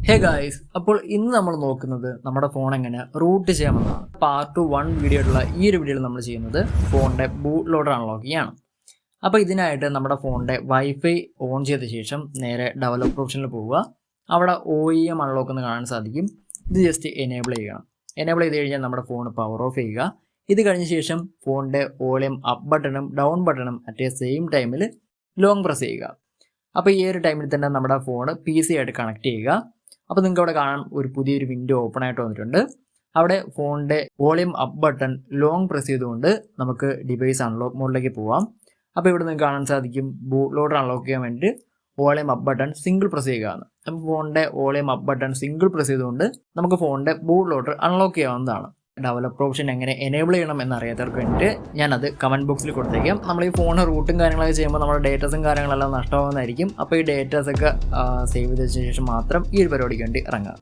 Hey guys, അപ്പോൾ ഇന്ന് നമ്മൾ നോക്കുന്നത് നമ്മുടെ ഫോൺ എങ്ങനെ റൂട്ട് ചെയ്യാമെന്നാണ്. പാർട്ട് 1 വീഡിയോ ഉള്ള ഈ ഒരു വീഡിയോയിൽ നമ്മൾ ചെയ്യുന്നത് ഫോണിൻ്റെ ബൂട്ട് ലോഡർ അൺലോക്ക് ചെയ്യാണ്. അപ്പോൾ ഇതിനായിട്ട് നമ്മുടെ ഫോണിൻ്റെ വൈഫൈ ഓൺ ചെയ്ത ശേഷം നേരെ ഡെവലപ്പർ ഓപ്ഷനിൽ പോവുക. അവിടെ OEM അൺലോക്ക് എന്ന് കാണാൻ സാധിക്കും. ഇത് ജസ്റ്റ് എനേബിൾ ചെയ്യുക. എനേബിൾ ചെയ്ത് കഴിഞ്ഞാൽ നമ്മുടെ ഫോൺ പവർ ഓഫ് ചെയ്യുക. ഇത് കഴിഞ്ഞ ശേഷം ഫോണിൻ്റെ വോളിയം അപ്പ് ബട്ടണും ഡൗൺ ബട്ടണും അറ്റ് സെയിം ടൈമിൽ ലോങ് പ്രസ് ചെയ്യുക. അപ്പോൾ ഈ ഒരു ടൈമിൽ തന്നെ നമ്മുടെ ഫോൺ PC ആയിട്ട് കണക്ട് ചെയ്യുക. അപ്പോൾ നിങ്ങൾക്ക് അവിടെ കാണാൻ ഒരു പുതിയൊരു വിൻഡോ ഓപ്പൺ ആയിട്ട് വന്നിട്ടുണ്ട്. അവിടെ ഫോണിൻ്റെ volume up button long press ചെയ്തുകൊണ്ട് നമുക്ക് ഡിവൈസ് അൺലോക്ക് മോഡിലേക്ക് പോവാം. അപ്പോൾ ഇവിടെ നിങ്ങൾക്ക് കാണാൻ സാധിക്കും ബൂട്ട് ലോഡർ അൺലോക്ക് ചെയ്യാൻ വേണ്ടിയിട്ട് volume up button single press ചെയ്യുകയാണ്. അപ്പോൾ ഫോണിൻ്റെ volume up button single press ചെയ്തുകൊണ്ട് നമുക്ക് ഫോണിൻ്റെ ബൂട്ട് ലോഡർ അൺലോക്ക് ചെയ്യാവുന്നതാണ്. ഡെവലപ്പർ ഓപ്ഷൻ എങ്ങനെ എനേബിൾ ചെയ്യണം എന്നറിയാത്തവർക്ക് വേണ്ടിയിട്ട് ഞാനത് കമൻറ്റ് ബോക്സിൽ കൊടുത്തേക്കാം. നമ്മൾ ഈ ഫോൺ റൂട്ടും കാര്യങ്ങളൊക്കെ ചെയ്യുമ്പോൾ നമ്മുടെ ഡേറ്റാസും കാര്യങ്ങളെല്ലാം നഷ്ടമാകുന്നതായിരിക്കും. അപ്പോൾ ഈ ഡേറ്റാസൊക്കെ സേവ് ചെയ്ത ശേഷം മാത്രം ഈ ഒരു പരിപാടിക്ക് വേണ്ടി ഇറങ്ങുക.